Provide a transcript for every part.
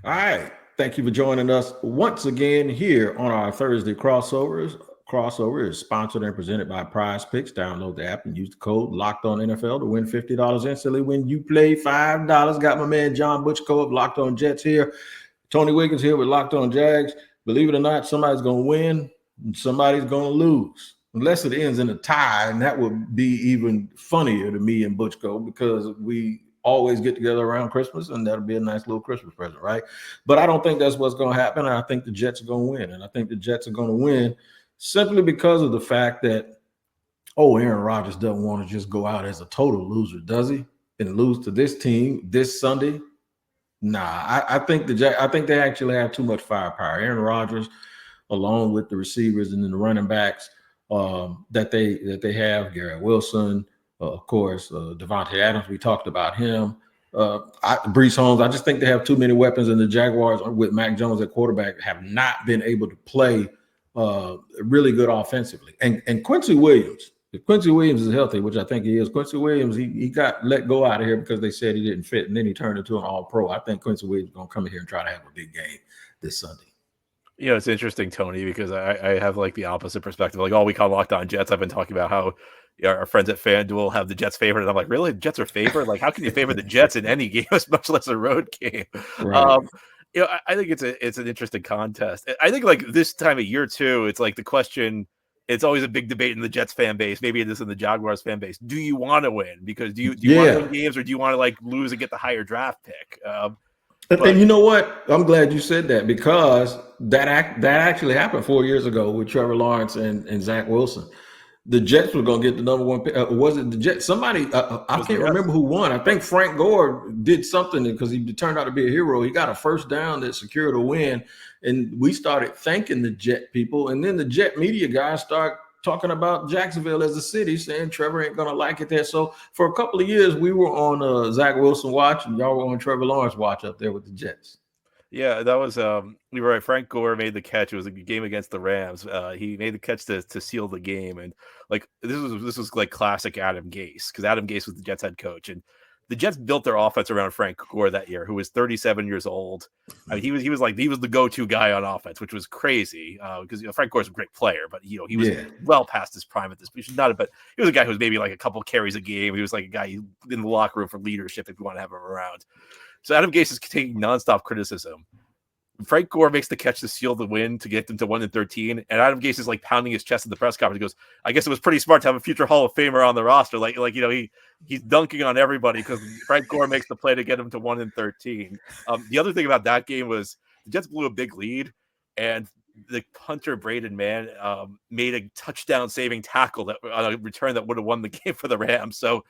All right. Thank you for joining us once again here on our Thursday crossovers. Crossover is sponsored and presented by PrizePicks. Download the app and use the code LOCKEDONNFL to win $50 instantly when you play $5. Got my man John Butchko of Locked On Jets here. Tony Wiggins here with Locked On Jags. Believe it or not, somebody's going to win and somebody's going to lose. Unless it ends in a tie, and that would be even funnier to me and Butchko because we always get together around Christmas, and that'll be a nice little Christmas present, right? But I don't think that's what's going to happen. I think the Jets are going to win, and I think the Jets are going to win simply because of the fact that, Aaron Rodgers doesn't want to just go out as a total loser, does he? And lose to this team this Sunday? Nah, I think they actually have too much firepower. Aaron Rodgers, along with the receivers and then the running backs that they have, Garrett Wilson, of course, Devontae Adams. We talked about him. Brees Holmes. I just think they have too many weapons, and the Jaguars with Mac Jones at quarterback have not been able to play really good offensively. And Quincy Williams, if Quincy Williams is healthy, which I think he is, Quincy Williams, he got let go out of here because they said he didn't fit, and then he turned into an all-pro. I think Quincy Williams is going to come in here and try to have a big game this Sunday. You know, it's interesting, Tony, because I have like the opposite perspective. Like all week on Locked On Jets, I've been talking about how our friends at FanDuel have the Jets favored, and I'm like, really? The Jets are favored? Like, how can you favor the Jets in any game, much less a road game? Right. I think it's an interesting contest. I think like this time of year too, it's like the question. It's always a big debate in the Jets fan base. Maybe it is in the Jaguars fan base. Do you want to win? Because do you want to win games, or do you want to like lose and get the higher draft pick? And you know what? I'm glad you said that because that actually happened 4 years ago with Trevor Lawrence and Zach Wilson. The Jets were going to get the number one pick. Was it the Jets? Somebody, I can't remember who won. I think Frank Gore did something because he turned out to be a hero. He got a first down that secured a win. And we started thanking the Jet people. And then the Jet media guys start talking about Jacksonville as a city, saying Trevor ain't going to like it there. So for a couple of years, we were on Zach Wilson watch, and y'all were on Trevor Lawrence watch up there with the Jets. Yeah, that was we were right. Frank Gore made the catch. It was a game against the Rams. He made the catch to seal the game, and like this was like classic Adam Gase, because Adam Gase was the Jets head coach, and the Jets built their offense around Frank Gore that year, who was 37 years old. I mean, he was the go-to guy on offense, which was crazy because Frank Gore's a great player, but he was well past his prime at this point. But he was a guy who was maybe like a couple carries a game. He was like a guy in the locker room for leadership if you want to have him around. So Adam Gase is taking nonstop criticism. Frank Gore makes the catch to seal the win to get them to 1-13, and Adam Gase is like pounding his chest at the press conference. He goes, "I guess it was pretty smart to have a future Hall of Famer on the roster." He's dunking on everybody because Frank Gore makes the play to get him to 1-13. The other thing about that game was the Jets blew a big lead, and the punter Braden Mann made a touchdown saving tackle that on a return that would have won the game for the Rams. So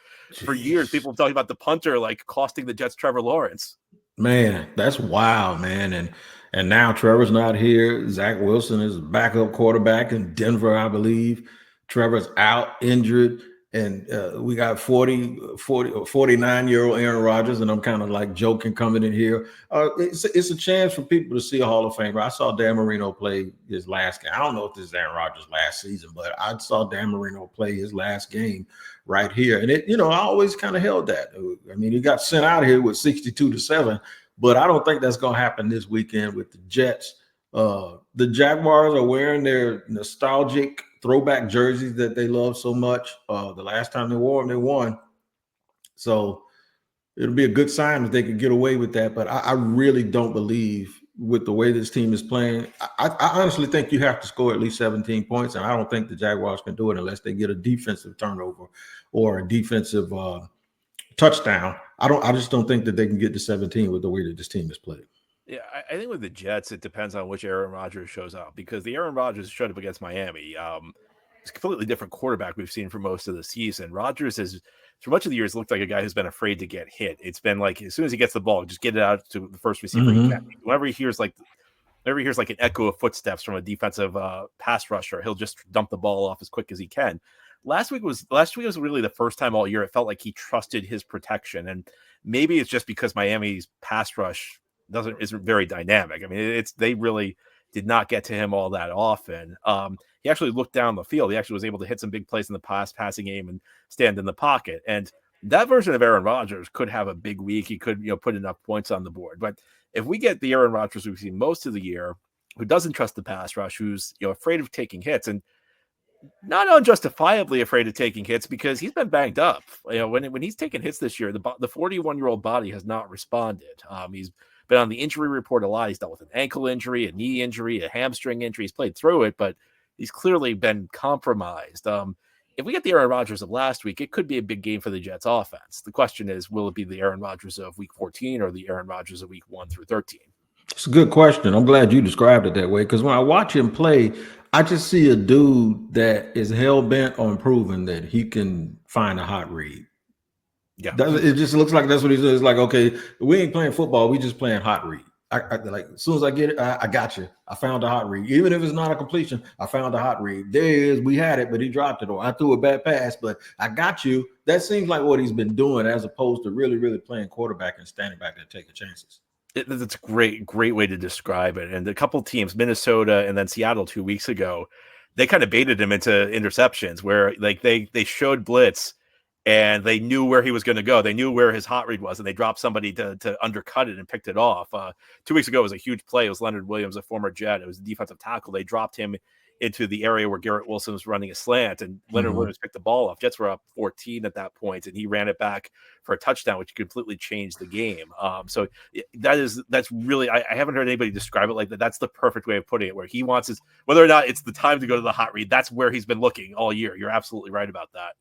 for years, people have talked about the punter like costing the Jets Trevor Lawrence. Man, that's wild, man. And now Trevor's not here. Zach Wilson is backup quarterback in Denver, I believe. Trevor's out injured. And we got 49-year-old Aaron Rodgers, and I'm kind of like joking coming in here. It's a chance for people to see a Hall of Famer. I saw Dan Marino play his last game. I don't know if this is Aaron Rodgers' last season, but I saw Dan Marino play his last game right here. And I always kind of held that. I mean, he got sent out of here with 62-7, but I don't think that's going to happen this weekend with the Jets. The Jaguars are wearing their nostalgic throwback jerseys that they love so much. The last time they wore them, they won. So it'll be a good sign if they could get away with that. But I really don't believe with the way this team is playing. I honestly think you have to score at least 17 points, and I don't think the Jaguars can do it unless they get a defensive turnover or a defensive touchdown. I just don't think that they can get to 17 with the way that this team is played. Yeah, I think with the Jets, it depends on which Aaron Rodgers shows up, because the Aaron Rodgers showed up against Miami. It's a completely different quarterback we've seen for most of the season. Rodgers has, for much of the years, looked like a guy who's been afraid to get hit. It's been like, as soon as he gets the ball, just get it out to the first receiver he can. Whenever he hears like an echo of footsteps from a defensive pass rusher, he'll just dump the ball off as quick as he can. Last week was really the first time all year it felt like he trusted his protection, and maybe it's just because Miami's pass rush isn't very dynamic. I mean, they really did not get to him all that often. He actually looked down the field. He actually was able to hit some big plays in the passing game and stand in the pocket. And that version of Aaron Rodgers could have a big week. He could, put enough points on the board. But if we get the Aaron Rodgers we've seen most of the year, who doesn't trust the pass rush, who's afraid of taking hits, and not unjustifiably afraid of taking hits because he's been banged up. When he's taken hits this year, the 41-year-old body has not responded. He's been on the injury report a lot. He's dealt with an ankle injury, a knee injury, a hamstring injury. He's played through it, but he's clearly been compromised. If we get the Aaron Rodgers of last week, it could be a big game for the Jets offense. The question is, will it be the Aaron Rodgers of week 14 or the Aaron Rodgers of week 1 through 13? It's a good question. I'm glad you described it that way, because when I watch him play, I just see a dude that is hell-bent on proving that he can find a hot read. Yeah. It just looks like that's what he says. It's like, okay, we ain't playing football. We just playing hot read. I like, as soon as I get it, I got you. I found a hot read. Even if it's not a completion, I found a hot read. There it is. We had it, but he dropped it. Or I threw a bad pass, but I got you. That seems like what he's been doing as opposed to really, really playing quarterback and standing back and taking chances. It's a great way to describe it. And a couple teams, Minnesota and then Seattle 2 weeks ago, they kind of baited him into interceptions where like they showed blitz and they knew where he was going to go. They knew where his hot read was, and they dropped somebody to undercut it and picked it off. 2 weeks ago, it was a huge play. It was Leonard Williams, a former Jet. It was a defensive tackle. They dropped him into the area where Garrett Wilson was running a slant, and Leonard Williams picked the ball off. Jets were up 14 at that point, and he ran it back for a touchdown, which completely changed the game. So that's really, I haven't heard anybody describe it like that. That's the perfect way of putting it, where he wants his, whether or not it's the time to go to the hot read, that's where he's been looking all year. You're absolutely right about that.